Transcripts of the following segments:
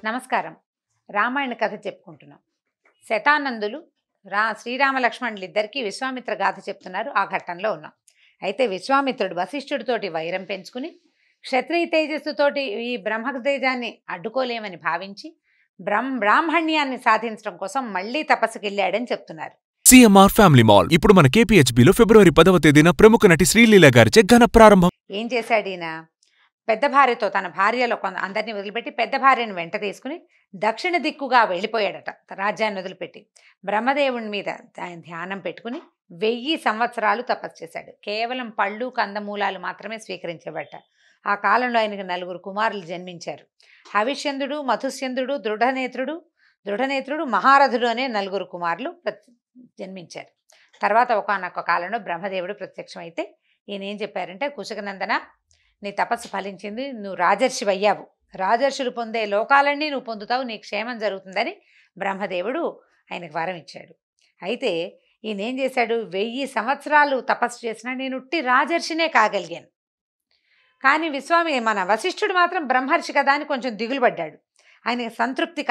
నమస్కారం. రామాయణ కథ చెప్పుకుంటున్నాం. శతానందులు శ్రీరామ లక్ష్మణులు ఇద్దరికీ విశ్వామిత్ర గాథ చెప్తున్నారు. ఆ ఘట్టంలో ఉన్నాం. అయితే విశ్వామిత్రుడు వశిష్ఠుడితోటి వైరం పెంచుకుని క్షత్రియ తేజస్సుతోటి ఈ బ్రహ్మతేజాన్ని అడ్డుకోలేమని భావించి బ్రాహ్మణ్యాన్ని సాధించడం కోసం మళ్ళీ తపస్సుకి వెళ్ళాడని చెప్తున్నారు. సిఎంఆర్ ఫ్యామిలీ మాల్ ఇప్పుడు మన కేపీహెచ్బిలో ఫిబ్రవరి 10వ తేదీన ప్రముఖ నటి శ్రీలీల గారిచే ఘన ప్రారంభం. ఏం చేశాడు ఈయన? పెద్ద భార్యతో, తన భార్యలో అందరినీ వదిలిపెట్టి పెద్ద భార్యను వెంట తీసుకుని దక్షిణ దిక్కుగా వెళ్ళిపోయాడట. రాజ్యాన్ని వదిలిపెట్టి బ్రహ్మదేవుని మీద ఆయన ధ్యానం పెట్టుకుని 1000 సంవత్సరాలు తపస్సు చేశాడు. కేవలం పళ్ళు కందమూలాలు మాత్రమే స్వీకరించేవాట. ఆ కాలంలో ఆయనకు 4 కుమారులు జన్మించారు. హవిష్యందుడు, మధుస్యందుడు, దృఢనేత్రుడు, మహారథుడు అనే 4 కుమారులు జన్మించారు. తర్వాత ఒకానొక కాలంలో బ్రహ్మదేవుడు ప్రత్యక్షమైతే ఈయన ఏం చెప్పారంటే, కుశకనందన, నీ తపస్సు ఫలించింది, నువ్వు రాజర్షివి అయ్యావు, రాజర్షులు పొందే లోకాలన్నీ నువ్వు పొందుతావు, నీ క్షేమం జరుగుతుందని బ్రహ్మదేవుడు ఆయనకు వరం ఇచ్చాడు. అయితే ఈయన ఏం చేశాడు? 1000 సంవత్సరాలు తపస్సు చేసినా నేను ఉట్టి రాజర్షినే కాగలిగాను. కానీ మన వశిష్ఠుడు మాత్రం బ్రహ్మర్షి కదా అని కొంచెం దిగులు పడ్డాడు. ఆయన సంతృప్తి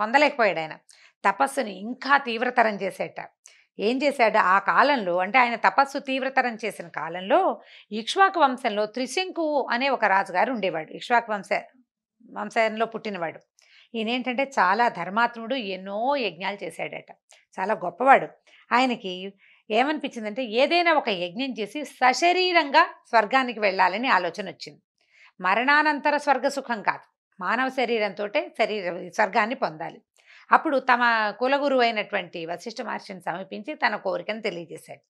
పొందలేకపోయాడు. ఆయన తపస్సుని ఇంకా తీవ్రతరం చేసేట. ఏం చేశాడు? ఆ కాలంలో, అంటే ఆయన తపస్సు తీవ్రతరం చేసిన కాలంలో ఇక్ష్వాకు వంశంలో త్రిశంకు అనే ఒక రాజుగారు ఉండేవాడు. ఇక్ష్వాకు వంశంలో పుట్టినవాడు. ఈయన ఏంటంటే చాలా ధర్మాత్ముడు, ఎన్నో యజ్ఞాలు చేశాడట, చాలా గొప్పవాడు. ఆయనకి ఏమనిపించిందంటే, ఏదైనా ఒక యజ్ఞం చేసి సశరీరంగా స్వర్గానికి వెళ్ళాలని ఆలోచన వచ్చింది. మరణానంతర స్వర్గ సుఖం కాదు, మానవ శరీరంతో స్వర్గాన్ని పొందాలి. అప్పుడు తమ కులగురువు అయినటువంటి వశిష్ఠ మహర్షిని సమీపించి తన కోరికను తెలియజేశాడు.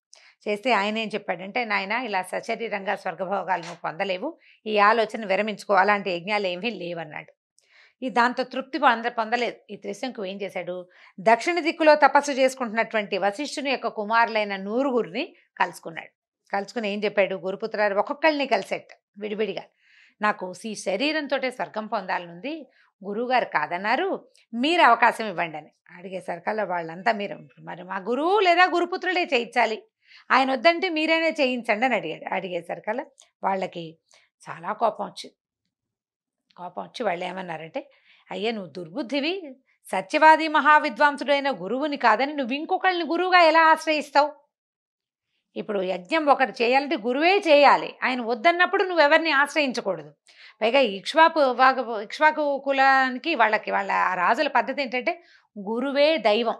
చేస్తే ఆయన ఏం చెప్పాడంటే, నాయన, ఇలా సశరీరంగా స్వర్గభోగాలు నువ్వు పొందలేవు, ఈ ఆలోచన విరమించుకో, అలాంటి యజ్ఞాలు ఏమీ లేవన్నాడు. దాంతో తృప్తి పొందలేదు. ఈ త్రిశంకు ఏం చేశాడు? దక్షిణ దిక్కులో తపస్సు చేసుకుంటున్నటువంటి వశిష్ఠుని యొక్క కుమారులైన 100 కలుసుకుని ఏం చెప్పాడు? గురుపుత్రారు ఒక్కొక్కరిని కలిసేట విడివిడిగా, నాకు ఈ శరీరంతో స్వర్గం పొందాలనుంది, గురువుగారు కాదన్నారు, మీరు అవకాశం ఇవ్వండి అని అడిగేసరికల్లా వాళ్ళంతా, మీరు మరి మా గురువు లేదా గురుపుత్రుడే చేయించాలి, ఆయన వద్దంటే మీరైనా చేయించండి అని అడిగేసరికల్లా వాళ్ళకి చాలా కోపం వచ్చి వాళ్ళు ఏమన్నారంటే, అయ్యా, నువ్వు దుర్బుద్ధివి, సత్యవాది మహావిద్వాంసుడైన గురువుని కాదని నువ్వు ఇంకొకళ్ళని గురువుగా ఎలా ఆశ్రయిస్తావు? ఇప్పుడు యజ్ఞం ఒకటి చేయాలంటే గురువే చేయాలి, ఆయన వద్దన్నప్పుడు నువ్వెవరిని ఆశ్రయించకూడదు. పైగా ఇక్ష్వాకు కులానికి వాళ్ళ రాజుల పద్ధతి ఏంటంటే, గురువే దైవం,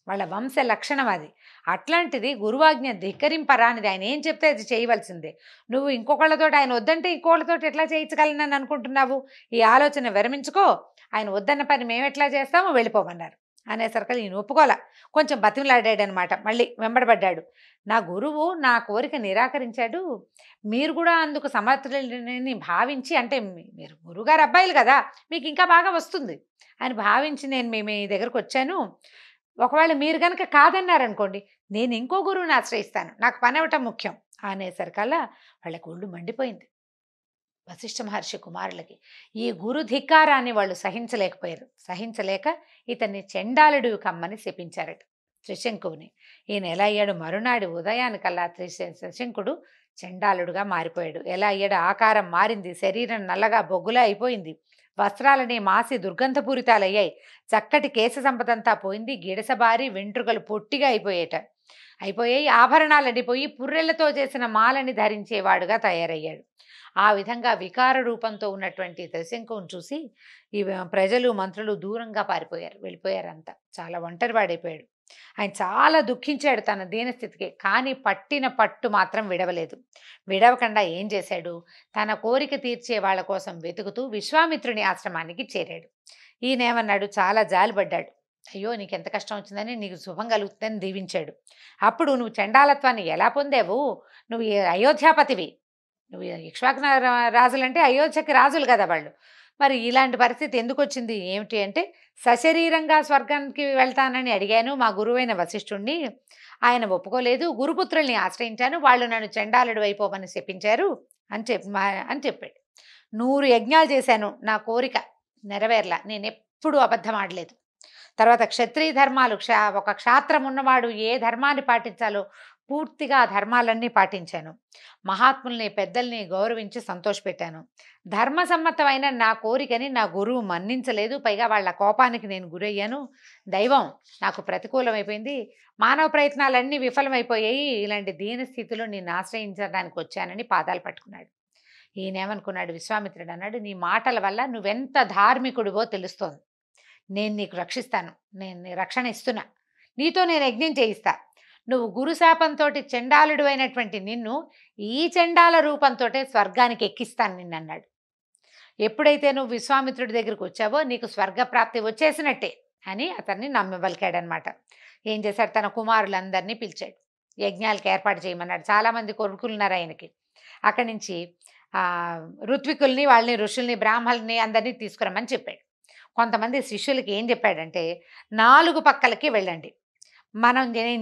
వాళ్ళ వంశ లక్షణం అది. అట్లాంటిది గురువాజ్ఞ ధిక్కరింపరానిది, ఆయన ఏం చెప్తే అది చేయవలసిందే. నువ్వు ఇంకొకళ్ళతో, ఆయన వద్దంటే ఇంకొకళ్ళతో ఎట్లా చేయించగలనని అనుకుంటున్నావు? ఈ ఆలోచన విరమించుకో, ఆయన వద్దన్న పని మేము ఎట్లా చేస్తామో వెళ్ళిపోమన్నారు. అనేసరికి ఈయన ఒప్పుకోలే, కొంచెం బతిమలాడాడనమాట. మళ్ళీ వెంబడబడ్డాడు. నా గురువు నా కోరిక నిరాకరించాడు, మీరు కూడా అందుకు సమర్థులని భావించి, అంటే మీరు గురువుగారు అబ్బాయిలు కదా, మీకు ఇంకా బాగా వస్తుంది అని భావించి నేను మీ దగ్గరకు వచ్చాను. ఒకవేళ మీరు కనుక కాదన్నారనుకోండి, నేను ఇంకో గురువుని ఆశ్రయిస్తాను, నాకు పని అవ్వటం ముఖ్యం అనేసరికల్లా వాళ్ళకి ఒళ్ళు మండిపోయింది. వశిష్ఠ మహర్షి కుమారులకి ఈ గురు ధిక్కారాన్ని వాళ్ళు సహించలేక ఇతన్ని చెండాలుడు కమ్మని శపించారట, త్రిశంకుని. ఈయన ఎలా అయ్యాడు? మరునాడు ఉదయానికల్లా త్రిశంకుడు చెండాలుడుగా మారిపోయాడు. ఎలా అయ్యాడు? ఆకారం మారింది, శరీరం నల్లగా బొగ్గులా అయిపోయింది, వస్త్రాలని మాసి దుర్గంధపూరితాలయ్యాయి, చక్కటి కేశ సంపదంతా పోయింది, గిడసబారి వెంట్రుకలు పొట్టిగా అయిపోయాయి, ఆభరణాలు అడిపోయి పుర్రెలతో చేసిన మాలని ధరించేవాడుగా తయారయ్యాడు. ఆ విధంగా వికార రూపంతో ఉన్నటువంటి త్రిశంకుని చూసి ఈ ప్రజలు, మంత్రులు దూరంగా వెళ్ళిపోయారంతా. చాలా ఒంటరివాడైపోయాడు. ఆయన చాలా దుఃఖించాడు తన దీనస్థితికి. కానీ పట్టిన పట్టు మాత్రం విడవకుండా ఏం చేశాడు? తన కోరిక తీర్చే వాళ్ళ కోసం వెతుకుతూ విశ్వామిత్రుని ఆశ్రమానికి చేరాడు. ఈయన ఏమన్నాడు? చాలా జాలిపడ్డాడు. అయ్యో, నీకెంత కష్టం వచ్చిందని, నీకు శుభం కలుగుతుందని దీవించాడు. అప్పుడు నువ్వు చండాలత్వాన్ని ఎలా పొందావు? నువ్వు అయోధ్యాపతివి, నువ్వు ఇక్ష్వాకు రాజులంటే అయోధ్యకి రాజులు కదా వాళ్ళు. మరి ఇలాంటి పరిస్థితి ఎందుకు వచ్చింది? ఏమిటి అంటే, సశరీరంగా స్వర్గానికి వెళ్తానని అడిగాను మా గురువైన వశిష్ఠుణ్ణి, ఆయన ఒప్పుకోలేదు, గురుపుత్రుల్ని ఆశ్రయించాను, వాళ్ళు నన్ను చండాలుడు అయిపోమని చెప్పించారు అని చెప్పాడు. 100 యజ్ఞాలు చేశాను, నా కోరిక నెరవేరలా, నేను ఎప్పుడూ అబద్ధం ఆడలేదు. తర్వాత క్షత్రియ ధర్మాలు, ఒక క్షాత్రం ఉన్నవాడు ఏ ధర్మాన్ని పాటించాలో పూర్తిగా ఆ ధర్మాలన్నీ పాటించాను. మహాత్ముల్ని, పెద్దల్ని గౌరవించి సంతోషపెట్టాను. ధర్మసమ్మతమైన నా కోరికని నా గురువు మన్నించలేదు. పైగా వాళ్ళ కోపానికి నేను గురయ్యాను. దైవం నాకు ప్రతికూలమైపోయింది. మానవ ప్రయత్నాలన్నీ విఫలమైపోయాయి. ఇలాంటి దీనస్థితిలో నిన్ను ఆశ్రయించడానికి వచ్చానని పాదాలు పట్టుకున్నాడు. ఈయనేమనుకున్నాడు, విశ్వామిత్రుడు అన్నాడు, నీ మాటల వల్ల నువ్వెంత ధార్మికుడివో తెలుస్తోంది. నేను నీకు రక్షిస్తాను. నేను నీ రక్షణ ఇస్తున్నా. నీతో నేను యజ్ఞం చేయిస్తా. నువ్వు గురుశాపంతోటి చండాలుడు అయినటువంటి నిన్ను ఈ చండాల రూపంతోటే స్వర్గానికి ఎక్కిస్తాను నిన్నన్నాడు. ఎప్పుడైతే నువ్వు విశ్వామిత్రుడి దగ్గరికి వచ్చావో నీకు స్వర్గప్రాప్తి వచ్చేసినట్టే అని అతన్ని నమ్మబలికాడనమాట. ఏం చేశాడు, తన కుమారులందరినీ పిలిచాడు. యజ్ఞాలకు ఏర్పాటు చేయమన్నాడు. చాలామంది కొడుకులు ఉన్నారు ఆయనకి. అక్కడి నుంచి ఋత్వికుల్ని, వాళ్ళని, ఋషుల్ని, బ్రాహ్మణుల్ని అందరినీ తీసుకురమ్మని చెప్పాడు. కొంతమంది శిష్యులకి ఏం చెప్పాడంటే, 4 పక్కలకి వెళ్ళండి.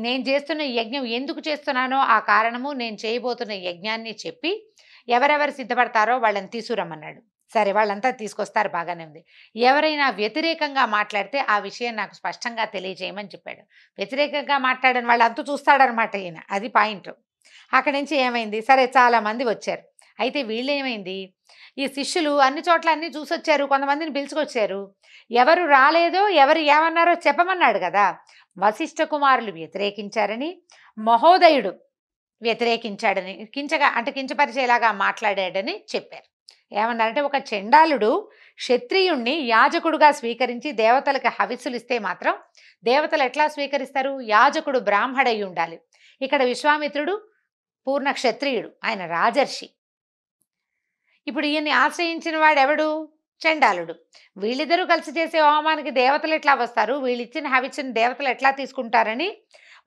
నేను చేస్తున్న యజ్ఞం ఎందుకు చేస్తున్నానో ఆ కారణము, నేను చేయబోతున్న యజ్ఞాన్ని చెప్పి ఎవరెవరు సిద్ధపడతారో వాళ్ళని తీసుకురమ్మన్నాడు. సరే, వాళ్ళంతా తీసుకొస్తారు, బాగానే ఉంది. ఎవరైనా వ్యతిరేకంగా మాట్లాడితే ఆ విషయం నాకు స్పష్టంగా తెలియజేయమని చెప్పాడు. వ్యతిరేకంగా మాట్లాడని వాళ్ళు అంతూ చూస్తాడనమాట ఈయన. అది పాయింట్. అక్కడి నుంచి ఏమైంది, సరే చాలామంది వచ్చారు. అయితే వీళ్ళేమైంది, ఈ శిష్యులు అన్ని చోట్ల అన్నీ చూసొచ్చారు, కొంతమందిని పిలుచుకొచ్చారు. ఎవరు రాలేదో, ఎవరు ఏమన్నారో చెప్పమన్నాడు కదా. వశిష్ఠ కుమారులు వ్యతిరేకించారని, మహోదయుడు వ్యతిరేకించాడని, కించపరిచేలాగా మాట్లాడాడని చెప్పారు. ఏమన్నారంటే, ఒక చండాలుడు క్షత్రియుణ్ణి యాజకుడుగా స్వీకరించి దేవతలకు హవిస్సులు ఇస్తే మాత్రం దేవతలు ఎట్లా స్వీకరిస్తారు? యాజకుడు బ్రాహ్మడై ఉండాలి. ఇక్కడ విశ్వామిత్రుడు పూర్ణ క్షత్రియుడు, ఆయన రాజర్షి. ఇప్పుడు ఈయన్ని ఆశ్రయించిన వాడెవడు? చండాలుడు. వీళ్ళిద్దరూ కలిసి చేసే హోమానికి దేవతలు ఎట్లా వస్తారు? వీళ్ళిచ్చిన హవిస్సుని దేవతలు ఎట్లా తీసుకుంటారని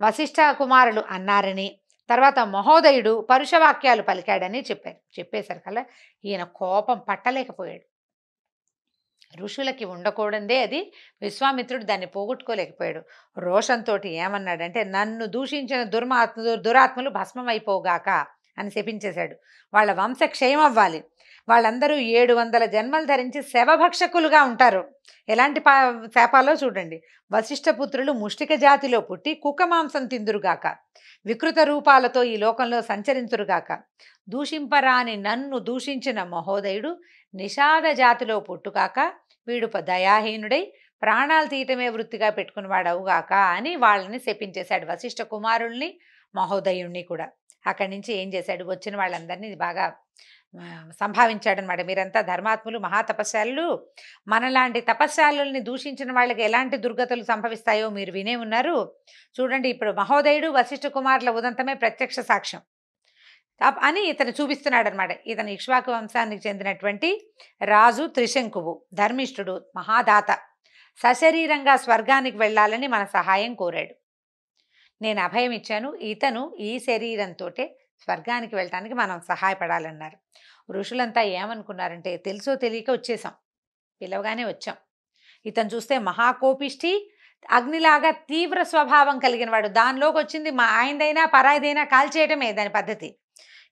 వశిష్ఠ కుమారులు అన్నారని, తర్వాత మహోదయుడు పరుషవాక్యాలు పలికాడని చెప్పారు. చెప్పేసరికల్లా ఈయన కోపం పట్టలేకపోయాడు. ఋషులకి ఉండకూడదే అది, విశ్వామిత్రుడు దాన్ని పోగొట్టుకోలేకపోయాడు. రోషంతో ఏమన్నాడంటే, నన్ను దూషించిన దురాత్మలు భస్మమైపోగాక అని శపించేశాడు. వాళ్ళ వంశ క్షయం అవ్వాలి. వాళ్ళందరూ 700 జన్మలు ధరించి శవభక్షకులుగా ఉంటారు. ఎలాంటి శాపాలో చూడండి. వశిష్ఠపుత్రులు ముష్టిక జాతిలో పుట్టి కుక్క మాంసం తిందురుగాక, వికృత రూపాలతో ఈ లోకంలో సంచరించురుగాక. దూషింపరాని నన్ను దూషించిన మహోదయుడు నిషాద జాతిలో పుట్టుగాక, వీడు దయాహీనుడై ప్రాణాలు తీయటమే వృత్తిగా పెట్టుకునివాడవుగాక అని వాళ్ళని శపించేశాడు. వశిష్ఠ కుమారుల్ని, మహోదయుణ్ణి కూడా. అక్కడి నుంచి ఏం చేశాడు, వచ్చిన వాళ్ళందరినీ బాగా సంభావించాడనమాట. మీరంతా ధర్మాత్ములు, మహాతపస్శాలు. మనలాంటి తపస్శాలుల్ని దూషించిన వాళ్ళకి ఎలాంటి దుర్గతులు సంభవిస్తాయో మీరు వినే ఉన్నారు. చూడండి, ఇప్పుడు మహోదయుడు వశిష్ఠ కుమారుల ఉదంతమే ప్రత్యక్ష సాక్ష్యం అని ఇతను చూపిస్తున్నాడనమాట. ఇతను ఇక్ష్వాకు వంశానికి చెందినటువంటి రాజు త్రిశంకువు, ధర్మిష్ఠుడు, మహాదాత. సశరీరంగా స్వర్గానికి వెళ్ళాలని మన సహాయం కోరాడు. నేను అభయం ఇచ్చాను. ఇతను ఈ శరీరంతోటే స్వర్గానికి వెళ్ళటానికి మనం సహాయపడాలన్నారు. ఋషులంతా ఏమనుకున్నారంటే, తెలుసో తెలియక వచ్చేసాం, పిలవగానే వచ్చాం. ఇతను చూస్తే మహాకోపిష్టి, అగ్నిలాగా తీవ్ర స్వభావం కలిగిన వాడు. దానిలోకి వచ్చింది మా ఆయనదైనా పరాయిదైనా కాల్చేయటమే దాని పద్ధతి.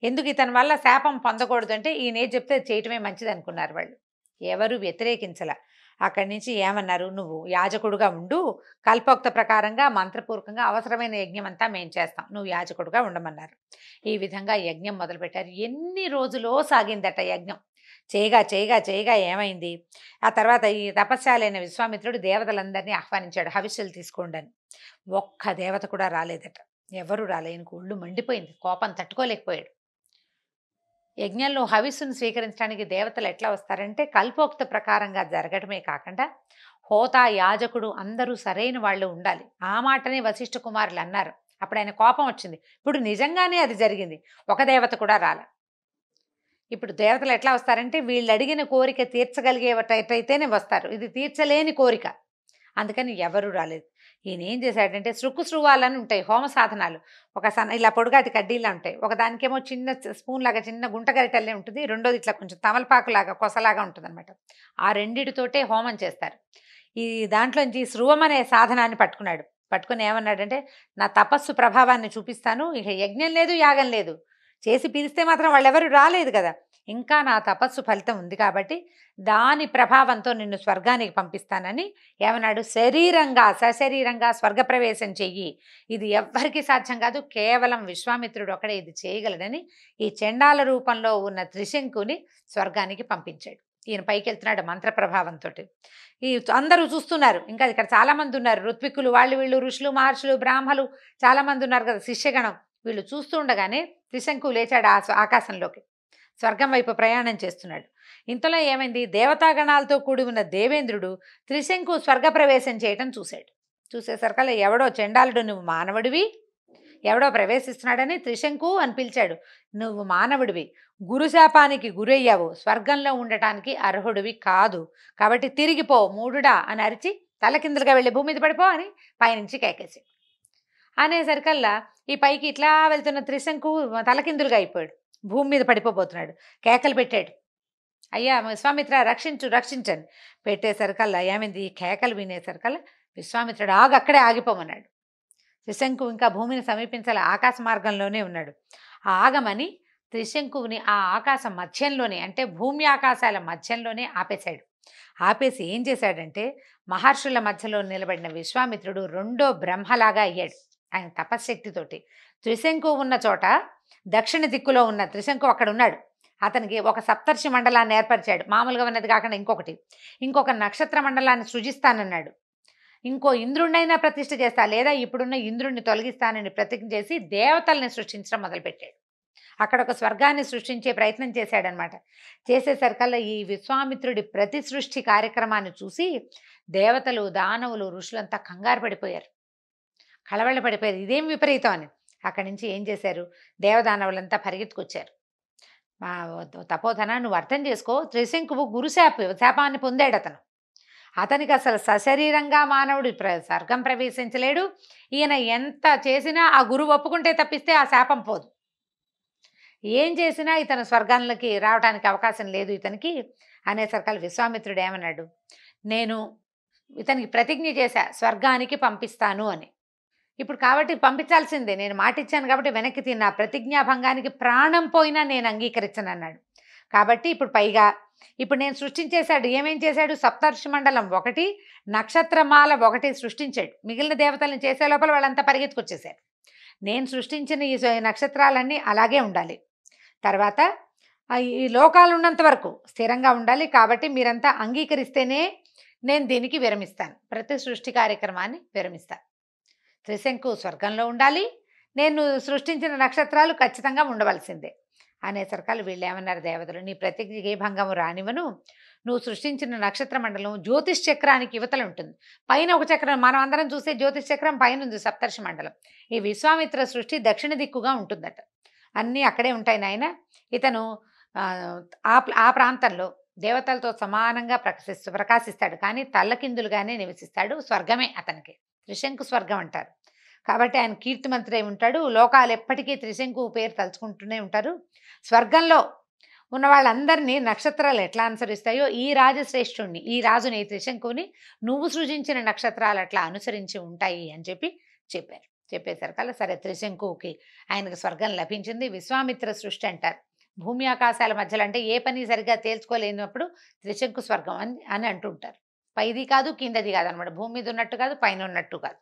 ఎందుకు ఇతని వల్ల శాపం పొందకూడదు అంటే ఈయన చెప్తే చేయటమే మంచిది అనుకున్నారు వాళ్ళు. ఎవరు వ్యతిరేకించల. అక్కడి నుంచి ఏమన్నారు, నువ్వు యాజకుడుగా ఉండు, కల్పోక్త ప్రకారంగా మంత్రపూర్వకంగా అవసరమైన యజ్ఞం అంతా మేము చేస్తాం, నువ్వు యాజకుడుగా ఉండమన్నారు. ఈ విధంగా యజ్ఞం మొదలుపెట్టారు. ఎన్ని రోజులో సాగిందట యజ్ఞం. చేయగా చేయగా చేయగా ఏమైంది, ఆ తర్వాత ఈ తపస్శాలైన విశ్వామిత్రుడు దేవతలందరినీ ఆహ్వానించాడు, హవిస్సులు తీసుకోండి అని. ఒక్క దేవత కూడా రాలేదట. ఎవరు రాలేనికి ఒళ్ళు మండిపోయింది, కోపం తట్టుకోలేకపోయాడు. యజ్ఞంలో హవిస్సును స్వీకరించడానికి దేవతలు ఎట్లా వస్తారంటే, కల్పోక్త ప్రకారంగా జరగడమే కాకుండా హోతా, యాజకుడు అందరూ సరైన వాళ్ళు ఉండాలి. ఆ మాటనే వశిష్ఠ కుమారులు అన్నారు. అప్పుడు ఆయన కోపం వచ్చింది. ఇప్పుడు నిజంగానే అది జరిగింది. ఒక దేవత కూడా రాల. ఇప్పుడు దేవతలు ఎట్లా వస్తారంటే, వీళ్ళు అడిగిన కోరిక తీర్చగలిగేటైతేనే వస్తారు. ఇది తీర్చలేని కోరిక, అందుకని ఎవరు రాలేదు. ఈయన ఏం చేశాడంటే, శృవాలని ఉంటాయి హోమ సాధనాలు, ఒక ఇలా పొడుగాటి కడ్డీలా ఉంటాయి. ఒక దానికేమో చిన్న స్పూన్ లాగా చిన్న గుంట గరిటెల్లే ఉంటుంది, రెండోది ఇట్లా కొంచెం తమలపాకులాగా కొసలాగా ఉంటుంది అనమాట. ఆ రెండిటితోటే హోమం చేస్తారు. ఈ దాంట్లోంచి శృవం అనే సాధనాన్ని పట్టుకుని ఏమన్నాడంటే, నా తపస్సు ప్రభావాన్ని చూపిస్తాను, ఇక యజ్ఞం లేదు, యాగం లేదు, చేసి పిలిస్తే మాత్రం వాళ్ళెవరు రాలేదు కదా. ఇంకా నా తపస్సు ఫలితం ఉంది కాబట్టి దాని ప్రభావంతో నిన్ను స్వర్గానికి పంపిస్తానని ఏమన్నాడు, శరీరంగా సశరీరంగా స్వర్గప్రవేశం చెయ్యి, ఇది ఎవ్వరికీ సాధ్యం కాదు, కేవలం విశ్వామిత్రుడు ఒకడే ఇది చేయగలడని ఈ చండాల రూపంలో ఉన్న త్రిశంకుని స్వర్గానికి పంపించాడు. ఈయన పైకి వెళ్తున్నాడు మంత్ర ప్రభావంతో. ఈ అందరూ చూస్తున్నారు, ఇంకా ఇక్కడ చాలామంది ఉన్నారు, ఋత్విక్కులు, వాళ్ళు వీళ్ళు, ఋషులు మహర్షులు బ్రాహ్మలు చాలామంది ఉన్నారు కదా, శిష్యగణం. వీళ్ళు చూస్తూ ఉండగానే త్రిశంకు లేచాడు ఆకాశంలోకి, స్వర్గం వైపు ప్రయాణం చేస్తున్నాడు. ఇంతలో ఏమైంది, దేవతాగణాలతో కూడి ఉన్న దేవేంద్రుడు త్రిశంకు స్వర్గప్రవేశం చేయటం చూశాడు. చూసేసరికల్లా ఎవడో చండాలుడు, నువ్వు మానవుడివి, ఎవడో ప్రవేశిస్తున్నాడని త్రిశంకు అని పిలిచాడు. నువ్వు మానవుడివి, గురుశాపానికి గురయ్యావు, స్వర్గంలో ఉండటానికి అర్హుడివి కాదు, కాబట్టి తిరిగిపో మూఢుడా అని అరిచి తలకిందులుగా వెళ్ళి భూమి మీద పడిపో అని పైనుంచి కేకేసి అనేసరికల్లా ఈ పైకి ఇట్లా వెళ్తున్న త్రిశంకు తలకిందులుగా అయిపోయాడు, భూమి మీద పడిపోబోతున్నాడు. కేకలు పెట్టాడు, అయ్యా విశ్వామిత్ర రక్షించు రక్షించని. పెట్టేసరికల్లా ఏమైంది, ఈ కేకలు వినేసరికల్లా విశ్వామిత్రుడు అక్కడే ఆగిపోమన్నాడు. త్రిశంకు ఇంకా భూమిని సమీపించాలి, ఆకాశ మార్గంలోనే ఉన్నాడు. ఆగమని త్రిశంకుని ఆ ఆకాశం మధ్యంలోనే, అంటే భూమి ఆకాశాల మధ్యంలోనే ఆపేశాడు. ఆపేసి ఏం చేశాడంటే, మహర్షుల మధ్యలో నిలబడిన విశ్వామిత్రుడు రెండో బ్రహ్మలాగా అయ్యాడు ఆయన తపశ్శక్తితోటి. త్రిశంకు ఉన్న చోట దక్షిణ దిక్కులో ఉన్న త్రిశంకు అక్కడ ఉన్నాడు. అతనికి ఒక సప్తర్షి మండలాన్ని ఏర్పరిచాడు, మామూలుగా ఉన్నది కాకుండా ఇంకొక నక్షత్ర మండలాన్ని సృజిస్తానన్నాడు. ఇంకో ఇంద్రుడినైనా ప్రతిష్ఠ చేస్తా, లేదా ఇప్పుడున్న ఇంద్రుడిని తొలగిస్తానని ప్రతిజ్ఞ చేసి దేవతల్ని సృష్టించడం మొదలుపెట్టాడు. అక్కడ ఒక స్వర్గాన్ని సృష్టించే ప్రయత్నం చేశాడనమాట. చేసేసరికల్లా ఈ విశ్వామిత్రుడి ప్రతి సృష్టి కార్యక్రమాన్ని చూసి దేవతలు, దానవులు, ఋషులంతా కంగారు పడిపోయారు, కళవళ్ళ పడిపోయారు, ఇదేం విపరీతం అని. అక్కడి నుంచి ఏం చేశారు, దేవదానవులంతా పరిగెత్తుకొచ్చారు. తపోధన, నువ్వు అర్థం చేసుకో, త్రిశంకువు శాపాన్ని పొందాడు అతనికి అసలు సశరీరంగా మానవుడు స్వర్గం ప్రవేశించలేడు. ఈయన ఎంత చేసినా ఆ గురువు ఒప్పుకుంటే తప్పిస్తే ఆ శాపం పోదు. ఏం చేసినా ఇతను స్వర్గానికి రావడానికి అవకాశం లేదు ఇతనికి అనేసరికల్ విశ్వామిత్రుడు ఏమన్నాడు, నేను ఇతనికి ప్రతిజ్ఞ చేశా స్వర్గానికి పంపిస్తాను అని. ఇప్పుడు కాబట్టి పంపించాల్సిందే, నేను మాట ఇచ్చాను కాబట్టి వెనక్కి తిన్నా, ప్రతిజ్ఞాభంగానికి ప్రాణం పోయినా నేను అంగీకరించను అన్నాడు. కాబట్టి ఇప్పుడు నేను సృష్టించేశాడు, ఏమేం చేశాడు, సప్తర్షి మండలం 1, నక్షత్రమాల 1 సృష్టించాడు. మిగిలిన దేవతలను చేసే లోపల వాళ్ళంతా పరిగెత్తుకొచ్చేశారు. నేను సృష్టించిన ఈ నక్షత్రాలన్నీ అలాగే ఉండాలి, తర్వాత ఈ లోకాలు ఉన్నంత వరకు స్థిరంగా ఉండాలి, కాబట్టి మీరంతా అంగీకరిస్తేనే నేను దీనికి విరమిస్తాను, ప్రతి సృష్టి కార్యక్రమాన్ని విరమిస్తాను. త్రిశంకు స్వర్గంలో ఉండాలి, నేను సృష్టించిన నక్షత్రాలు ఖచ్చితంగా ఉండవలసిందే అనేసరికలు వీళ్ళు ఏమన్నారు దేవతలు, నీ ప్రతిజ్ఞకి ఏ భంగము రానివను, నువ్వు సృష్టించిన నక్షత్ర మండలం జ్యోతిష్ చక్రానికి యువతలు ఉంటుంది, పైన ఒక చక్రం, మనం అందరం చూసే జ్యోతిష్ చక్రం పైన ఉంది సప్తర్షి మండలం. ఈ విశ్వామిత్ర సృష్టి దక్షిణ దిక్కుగా ఉంటుందట, అన్నీ అక్కడే ఉంటాయి నాయన. ఇతను ఆ ప్రాంతంలో దేవతలతో సమానంగా ప్రకాశిస్తాడు, కానీ తల్లకిందులుగానే నివసిస్తాడు, స్వర్గమే అతనికి, త్రిశంకు స్వర్గం అంటారు. కాబట్టి ఆయన కీర్తిమంతుడై ఉంటాడు, లోకాలు ఎప్పటికీ త్రిశంకు పేరు తలుచుకుంటూనే ఉంటారు. స్వర్గంలో ఉన్న వాళ్ళందరినీ నక్షత్రాలు ఎట్లా అనుసరిస్తాయో ఈ రాజశ్రేష్ఠుణ్ణి, ఈ రాజుని, త్రిశంకుని నువ్వు సృజించిన నక్షత్రాలు అట్లా అనుసరించి ఉంటాయి అని చెప్పారు. చెప్పేసరికల్లా సరే త్రిశంకుకి ఆయనకు స్వర్గం లభించింది. విశ్వామిత్ర సృష్టి అంటారు, భూమి ఆకాశాల మధ్యలో, అంటే ఏ పని సరిగ్గా తేల్చుకోలేనప్పుడు త్రిశంకు స్వర్గం అని అంటుంటారు. పైది కాదు కిందది కాదు అనమాట, భూమి మీద ఉన్నట్టు కాదు, పైన ఉన్నట్టు కాదు.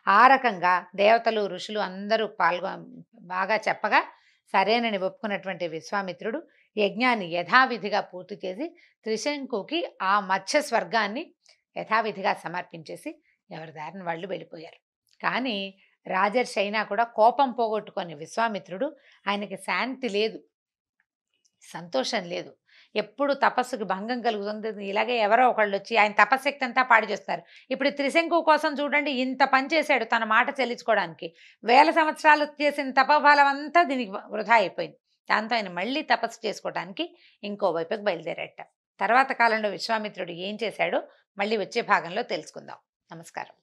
ఆ రకంగా దేవతలు, ఋషులు అందరూ బాగా చెప్పగా సరేనని ఒప్పుకున్నటువంటి విశ్వామిత్రుడు యజ్ఞాన్ని యథావిధిగా పూర్తి చేసి త్రిశంకుకి ఆ మత్స్య స్వర్గాన్ని యథావిధిగా సమర్పించేసి ఎవరి దారిని వాళ్ళు వెళ్ళిపోయారు. కానీ రాజర్షి అయినా కూడా కోపం పోగొట్టుకొని విశ్వామిత్రుడు, ఆయనకి శాంతి లేదు, సంతోషం లేదు, ఎప్పుడు తపస్సుకి భంగం కలుగుతుంది. ఇలాగే ఎవరో ఒకళ్ళు వచ్చి ఆయన తపశక్తి అంతా పాడు చేస్తారు. ఇప్పుడు త్రిశంకు కోసం చూడండి, ఇంత పని చేశాడు తన మాట చెల్లించుకోవడానికి, 1000 సంవత్సరాలు చేసిన తపఫలం అంతా దీనికి వృధా అయిపోయింది. దాంతో ఆయన మళ్ళీ తపస్సు చేసుకోవడానికి ఇంకో వైపుకి బయలుదేరట. తర్వాత కాలంలో విశ్వామిత్రుడు ఏం చేశాడో మళ్ళీ వచ్చే భాగంలో తెలుసుకుందాం. నమస్కారం.